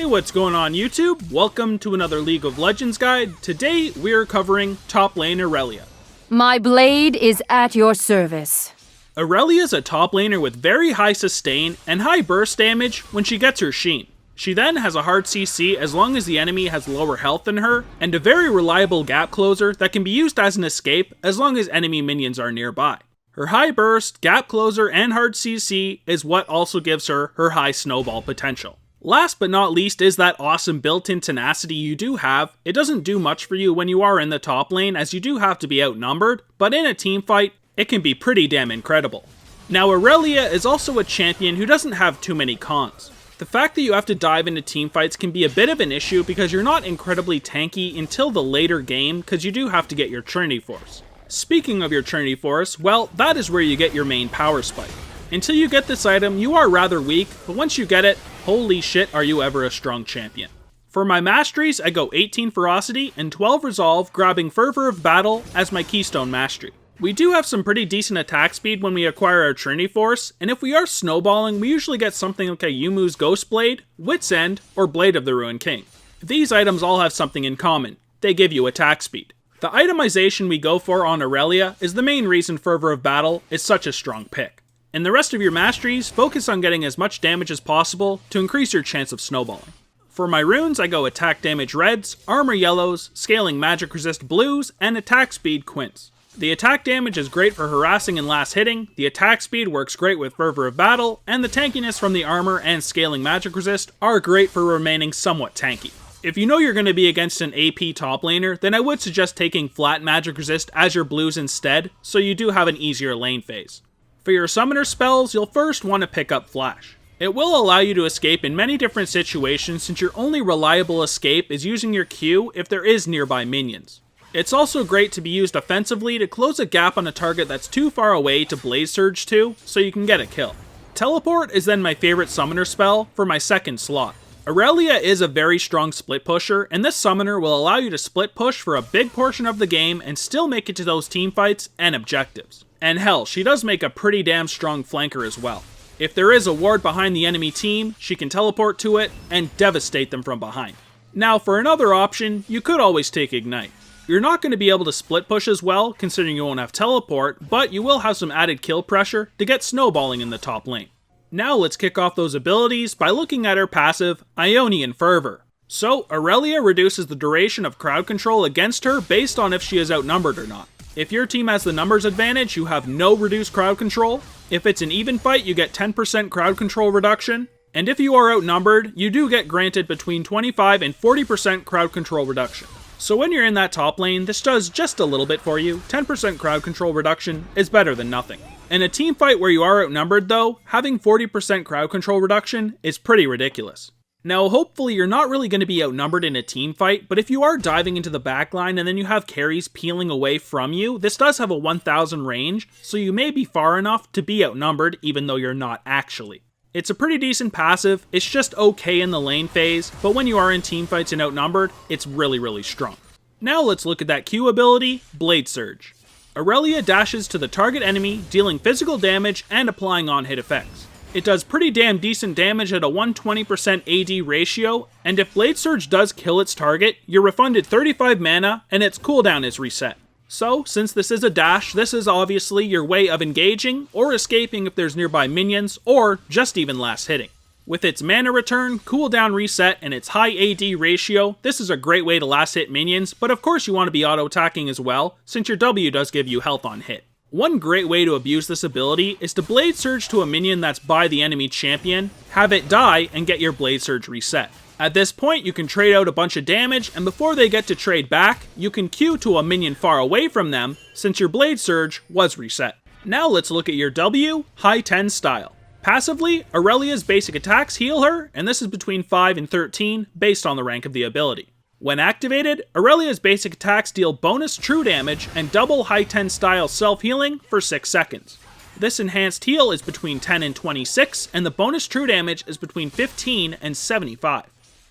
Hey, what's going on YouTube? Welcome to another League of Legends guide. Today we're covering top lane Irelia. My blade is at your service. Irelia is a top laner with very high sustain and high burst damage when she gets her sheen. She then has a hard CC as long as the enemy has lower health than her, and a very reliable gap closer that can be used as an escape as long as enemy minions are nearby. Her high burst, gap closer, and hard CC is what also gives her her high snowball potential. Last but not least is that awesome built-in tenacity you do have. It doesn't do much for you when you are in the top lane as you do have to be outnumbered, but in a team fight, it can be pretty damn incredible. Now Irelia is also a champion who doesn't have too many cons. The fact that you have to dive into team fights can be a bit of an issue because you're not incredibly tanky until the later game because you do have to get your Trinity Force. Speaking of your Trinity Force, well, that is where you get your main power spike. Until you get this item, you are rather weak, but once you get it, holy shit are you ever a strong champion. For my Masteries, I go 18 Ferocity and 12 Resolve, grabbing Fervor of Battle as my keystone mastery. We do have some pretty decent attack speed when we acquire our Trinity Force, and if we are snowballing, we usually get something like a Yumu's Ghost Blade, Wit's End, or Blade of the Ruined King. These items all have something in common. They give you attack speed. The itemization we go for on Irelia is the main reason Fervor of Battle is such a strong pick. In the rest of your Masteries, focus on getting as much damage as possible to increase your chance of snowballing. For my runes, I go attack damage reds, armor yellows, scaling magic resist blues, and attack speed quints. The attack damage is great for harassing and last hitting, the attack speed works great with Fervor of Battle, and the tankiness from the armor and scaling magic resist are great for remaining somewhat tanky. If you know you're going to be against an AP top laner, then I would suggest taking flat magic resist as your blues instead, so you do have an easier lane phase. For your summoner spells, you'll first want to pick up Flash. It will allow you to escape in many different situations since your only reliable escape is using your Q if there is nearby minions. It's also great to be used offensively to close a gap on a target that's too far away to Blaze Surge to, so you can get a kill. Teleport is then my favorite summoner spell for my second slot. Irelia is a very strong split pusher, and this summoner will allow you to split push for a big portion of the game and still make it to those team fights and objectives. And hell, she does make a pretty damn strong flanker as well. If there is a ward behind the enemy team, she can teleport to it and devastate them from behind. Now for another option, you could always take Ignite. You're not going to be able to split push as well, considering you won't have teleport, but you will have some added kill pressure to get snowballing in the top lane. Now let's kick off those abilities by looking at her passive, Ionian Fervor. So, Irelia reduces the duration of crowd control against her based on if she is outnumbered or not. If your team has the numbers advantage, you have no reduced crowd control. If it's an even fight, you get 10% crowd control reduction. And if you are outnumbered, you do get granted between 25 and 40% crowd control reduction. So when you're in that top lane, this does just a little bit for you. 10% crowd control reduction is better than nothing. In a team fight where you are outnumbered though, having 40% crowd control reduction is pretty ridiculous. Now hopefully you're not really going to be outnumbered in a team fight, but if you are diving into the backline and then you have carries peeling away from you, this does have a 1000 range, so you may be far enough to be outnumbered even though you're not actually. It's a pretty decent passive, it's just okay in the lane phase, but when you are in team fights and outnumbered, it's really strong. Now let's look at that Q ability, Blade Surge. Irelia dashes to the target enemy, dealing physical damage and applying on-hit effects. It does pretty damn decent damage at a 120% AD ratio, and if Blade Surge does kill its target, you're refunded 35 mana and its cooldown is reset. So, since this is a dash, this is obviously your way of engaging or escaping if there's nearby minions, or just even last hitting. With its mana return, cooldown reset, and its high AD ratio, this is a great way to last hit minions, but of course you want to be auto-attacking as well, since your W does give you health on hit. One great way to abuse this ability is to Blade Surge to a minion that's by the enemy champion, have it die, and get your Blade Surge reset. At this point, you can trade out a bunch of damage, and before they get to trade back, you can Q to a minion far away from them, since your Blade Surge was reset. Now let's look at your W, High 10 style. Passively, Irelia's basic attacks heal her, and this is between 5 and 13, based on the rank of the ability. When activated, Irelia's basic attacks deal bonus true damage and double High 10 style self-healing for 6 seconds. This enhanced heal is between 10 and 26, and the bonus true damage is between 15 and 75.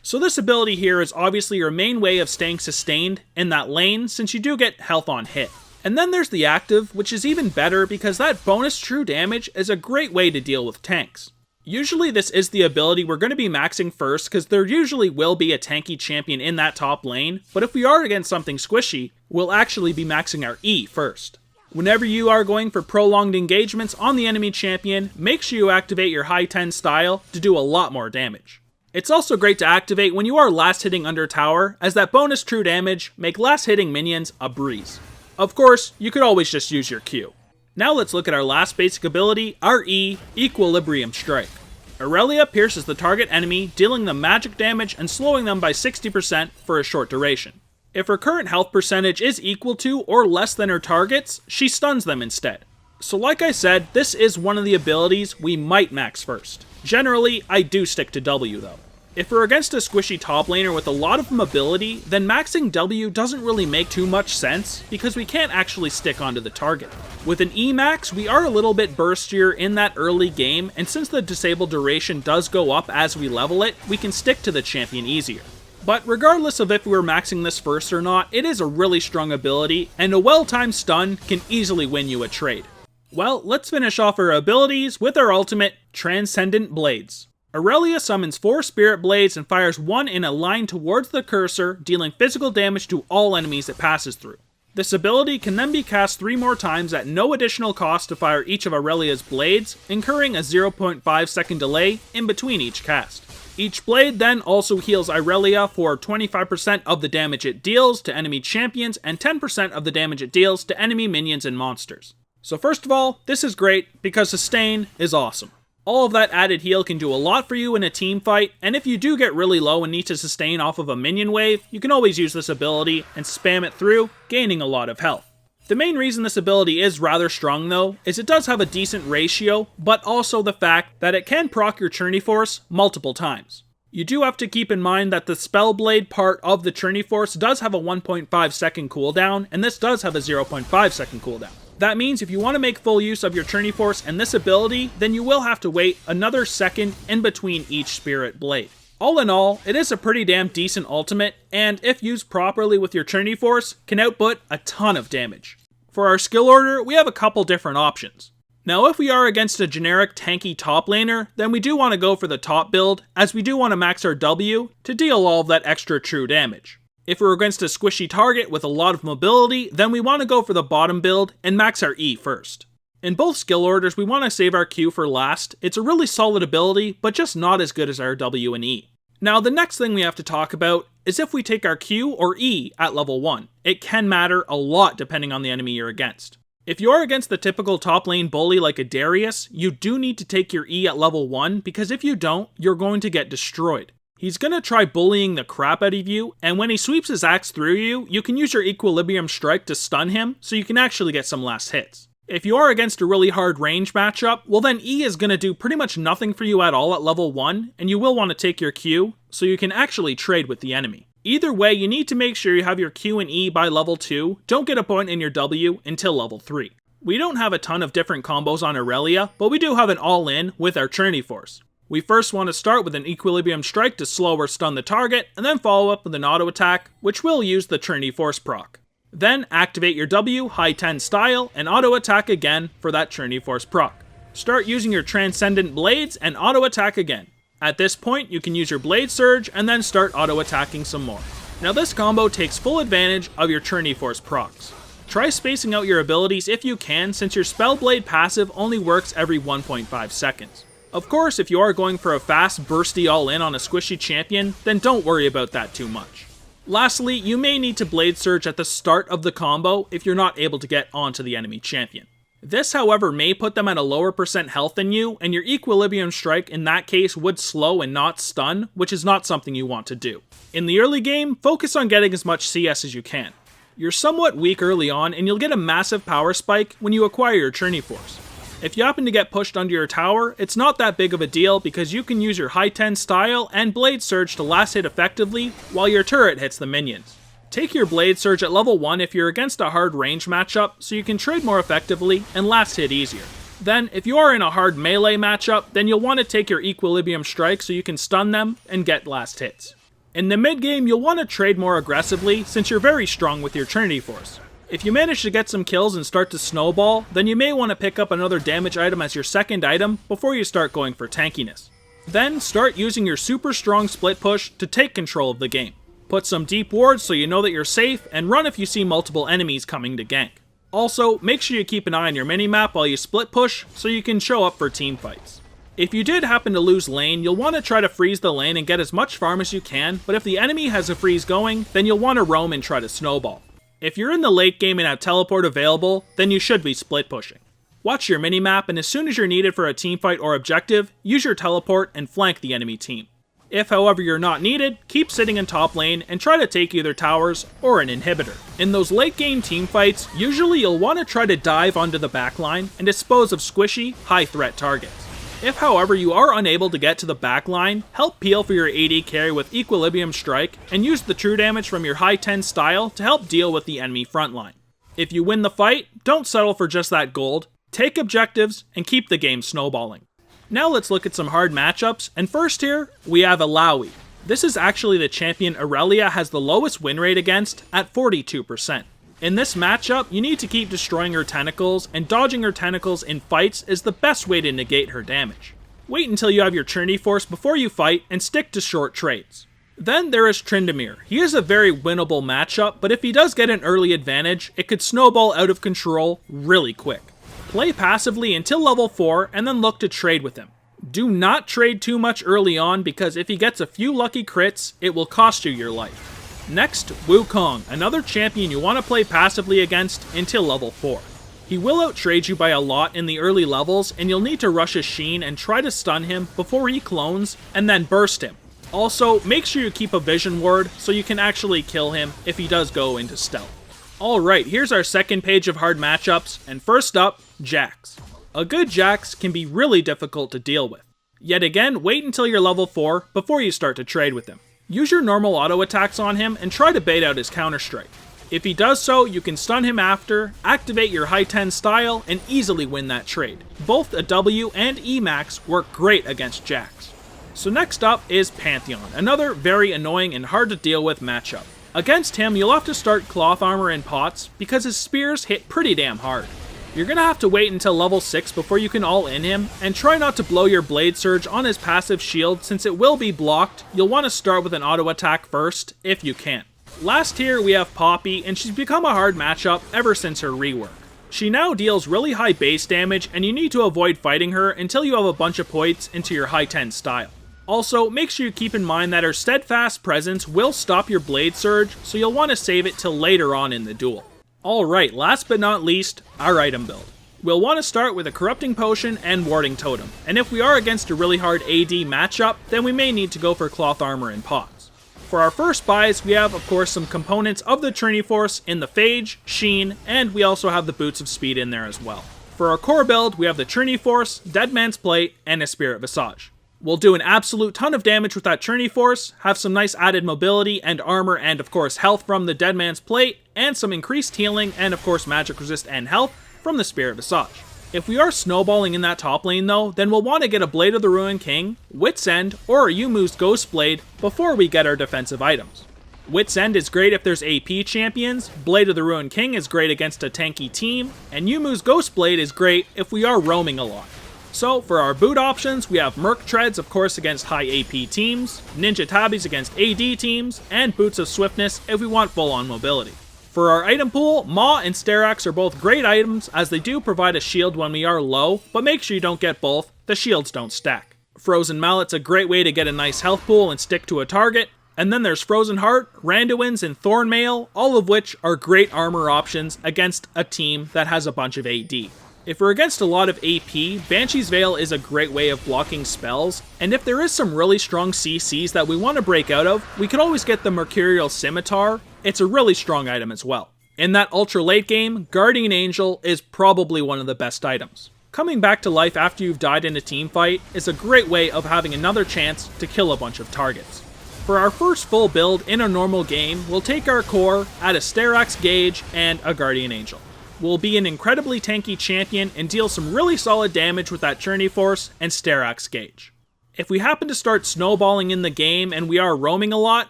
So this ability here is obviously your main way of staying sustained in that lane, since you do get health on hit. And then there's the active, which is even better because that bonus true damage is a great way to deal with tanks. Usually this is the ability we're going to be maxing first because there usually will be a tanky champion in that top lane, but if we are against something squishy, we'll actually be maxing our E first. Whenever you are going for prolonged engagements on the enemy champion, make sure you activate your high 10 style to do a lot more damage. It's also great to activate when you are last hitting under tower, as that bonus true damage make last hitting minions a breeze. Of course, you could always just use your Q. Now let's look at our last basic ability, our E, Equilibrium Strike. Irelia pierces the target enemy, dealing them magic damage and slowing them by 60% for a short duration. If her current health percentage is equal to or less than her target's, she stuns them instead. So like I said, this is one of the abilities we might max first. Generally, I do stick to W though. If we're against a squishy top laner with a lot of mobility, then maxing W doesn't really make too much sense because we can't actually stick onto the target. With an E max, we are a little bit burstier in that early game, and since the disable duration does go up as we level it, we can stick to the champion easier. But regardless of if we were maxing this first or not, it is a really strong ability, and a well-timed stun can easily win you a trade. Well, let's finish off our abilities with our ultimate, Transcendent Blades. Irelia summons 4 Spirit Blades and fires one in a line towards the cursor, dealing physical damage to all enemies it passes through. This ability can then be cast 3 more times at no additional cost to fire each of Irelia's blades, incurring a 0.5 second delay in between each cast. Each blade then also heals Irelia for 25% of the damage it deals to enemy champions and 10% of the damage it deals to enemy minions and monsters. So first of all, this is great because sustain is awesome. All of that added heal can do a lot for you in a team fight, and if you do get really low and need to sustain off of a minion wave, you can always use this ability and spam it through, gaining a lot of health. The main reason this ability is rather strong though, is it does have a decent ratio, but also the fact that it can proc your Churny Force multiple times. You do have to keep in mind that the Spellblade part of the Churny Force does have a 1.5 second cooldown, and this does have a 0.5 second cooldown. That means if you want to make full use of your Churny Force and this ability, then you will have to wait another second in between each Spirit Blade. All in all, it is a pretty damn decent ultimate, and if used properly with your Churny Force, can output a ton of damage. For our skill order, we have a couple different options. Now if we are against a generic tanky top laner, then we do want to go for the top build, as we do want to max our W to deal all of that extra true damage. If we're against a squishy target with a lot of mobility, then we want to go for the bottom build and max our E first. In both skill orders, we want to save our Q for last. It's a really solid ability, but just not as good as our W and E. Now the next thing we have to talk about is if we take our Q or E at level 1. It can matter a lot depending on the enemy you're against. If you are against the typical top lane bully like a Darius, you do need to take your E at level 1 because if you don't, you're going to get destroyed. He's gonna try bullying the crap out of you, and when he sweeps his axe through you, you can use your Equilibrium Strike to stun him, so you can actually get some last hits. If you are against a really hard range matchup, well then E is gonna do pretty much nothing for you at all at level 1, and you will want to take your Q, so you can actually trade with the enemy. Either way, you need to make sure you have your Q and E by level 2, don't get a point in your W until level 3. We don't have a ton of different combos on Irelia, but we do have an all-in with our Churny Force. We first want to start with an Equilibrium Strike to slow or stun the target, and then follow up with an auto attack, which will use the Churny Force proc. Then activate your W, high 10 style, and auto attack again for that Churny Force proc. Start using your Transcendent Blades and auto attack again. At this point, you can use your Blade Surge and then start auto attacking some more. Now this combo takes full advantage of your Churny Force procs. Try spacing out your abilities if you can, since your Spellblade passive only works every 1.5 seconds. Of course, if you are going for a fast, bursty all-in on a squishy champion, then don't worry about that too much. Lastly, you may need to Blade Surge at the start of the combo if you're not able to get onto the enemy champion. This, however, may put them at a lower percent health than you, and your Equilibrium Strike in that case would slow and not stun, which is not something you want to do. In the early game, focus on getting as much CS as you can. You're somewhat weak early on, and you'll get a massive power spike when you acquire your Churny Force. If you happen to get pushed under your tower, it's not that big of a deal because you can use your high 10 style and Blade Surge to last hit effectively while your turret hits the minions. Take your Blade Surge at level 1 if you're against a hard range matchup so you can trade more effectively and last hit easier. Then, if you are in a hard melee matchup, then you'll want to take your Equilibrium Strike so you can stun them and get last hits. In the mid game, you'll want to trade more aggressively since you're very strong with your Churny Force. If you manage to get some kills and start to snowball, then you may want to pick up another damage item as your second item before you start going for tankiness. Then start using your super strong split push to take control of the game. Put some deep wards so you know that you're safe, and run if you see multiple enemies coming to gank. Also, make sure you keep an eye on your minimap while you split push so you can show up for team fights. If you did happen to lose lane, you'll want to try to freeze the lane and get as much farm as you can, but if the enemy has a freeze going, then you'll want to roam and try to snowball. If you're in the late game and have teleport available, then you should be split pushing. Watch your minimap, and as soon as you're needed for a team fight or objective, use your teleport and flank the enemy team. If however you're not needed, keep sitting in top lane and try to take either towers or an inhibitor. In those late game team fights, usually you'll want to try to dive onto the backline and dispose of squishy, high threat targets. If however you are unable to get to the backline, help peel for your AD carry with Equilibrium Strike and use the true damage from your high 10 style to help deal with the enemy frontline. If you win the fight, don't settle for just that gold, take objectives and keep the game snowballing. Now let's look at some hard matchups, and first here, we have Irelia. This is actually the champion Irelia has the lowest win rate against, at 42%. In this matchup, you need to keep destroying her tentacles, and dodging her tentacles in fights is the best way to negate her damage. Wait until you have your Trinity Force before you fight, and stick to short trades. Then there is Tryndamere. He is a very winnable matchup, but if he does get an early advantage, it could snowball out of control really quick. Play passively until level 4 and then look to trade with him. Do not trade too much early on because if he gets a few lucky crits, it will cost you your life. Next, Wukong, another champion you want to play passively against until level 4. He will outtrade you by a lot in the early levels and you'll need to rush his Sheen and try to stun him before he clones and then burst him. Also, make sure you keep a vision ward so you can actually kill him if he does go into stealth. Alright, here's our second page of hard matchups, and first up, Jax. A good Jax can be really difficult to deal with. Yet again, wait until you're level 4 before you start to trade with him. Use your normal auto attacks on him and try to bait out his counter strike. If he does so, you can stun him after, activate your high 10 style, and easily win that trade. Both a W and E max work great against Jax. So next up is Pantheon, another very annoying and hard to deal with matchup. Against him, you'll have to start cloth armor in pots because his spears hit pretty damn hard. You're gonna have to wait until level 6 before you can all-in him, and try not to blow your Blade Surge on his passive shield since it will be blocked. You'll want to start with an auto attack first, if you can. Last here we have Poppy, and she's become a hard matchup ever since her rework. She now deals really high base damage, and you need to avoid fighting her until you have a bunch of points into your high 10 style. Also, make sure you keep in mind that her steadfast presence will stop your Blade Surge, so you'll want to save it till later on in the duel. Alright, last but not least, our item build. We'll want to start with a Corrupting Potion and Warding Totem, and if we are against a really hard AD matchup, then we may need to go for Cloth Armor and Pots. For our first buys, we have of course some components of the Trinity Force in the Phage, Sheen, and we also have the Boots of Speed in there as well. For our core build, we have the Trinity Force, Dead Man's Plate, and a Spirit Visage. We'll do an absolute ton of damage with that Trinity Force, have some nice added mobility and armor and of course health from the Dead Man's Plate, and some increased healing and of course magic resist and health from the Spirit Visage. If we are snowballing in that top lane though, then we'll want to get a Blade of the Ruined King, Wit's End, or a Yumu's Ghost Blade before we get our defensive items. Wit's End is great if there's AP champions, Blade of the Ruined King is great against a tanky team, and Yumu's Ghost Blade is great if we are roaming a lot. So, for our boot options, we have Merc Treads, of course, against high AP teams, Ninja Tabbies against AD teams, and Boots of Swiftness if we want full-on mobility. For our item pool, Maw and Sterak's are both great items as they do provide a shield when we are low, but make sure you don't get both, the shields don't stack. Frozen Mallet's a great way to get a nice health pool and stick to a target, and then there's Frozen Heart, Randuin's, and Thornmail, all of which are great armor options against a team that has a bunch of AD. If we're against a lot of AP, Banshee's Veil is a great way of blocking spells, and if there is some really strong CCs that we want to break out of, we could always get the Mercurial Scimitar. It's a really strong item as well. In that ultra late game, Guardian Angel is probably one of the best items. Coming back to life after you've died in a team fight is a great way of having another chance to kill a bunch of targets. For our first full build in a normal game, we'll take our core, add a Sterak's Gauge, and a Guardian Angel. We'll be an incredibly tanky champion and deal some really solid damage with that Trinity Force and Sterak's Gauge. If we happen to start snowballing in the game and we are roaming a lot,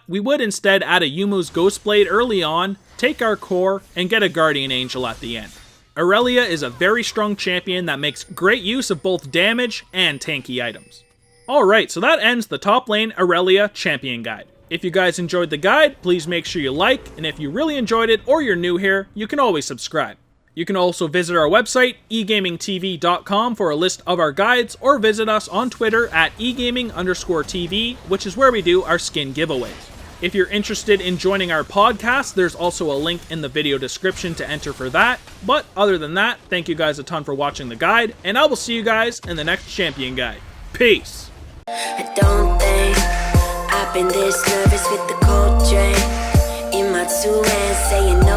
we would instead add a Yumu's Ghostblade early on, take our core, and get a Guardian Angel at the end. Irelia is a very strong champion that makes great use of both damage and tanky items. Alright, so that ends the top lane Irelia champion guide. If you guys enjoyed the guide, please make sure you like, and if you really enjoyed it or you're new here, you can always subscribe. You can also visit our website, egamingtv.com, for a list of our guides, or visit us on Twitter at egaming_TV, which is where we do our skin giveaways. If you're interested in joining our podcast, there's also a link in the video description to enter for that. But other than that, thank you guys a ton for watching the guide, and I will see you guys in the next champion guide. Peace! I don't think I've been this nervous with the cold drink in my two hands saying no.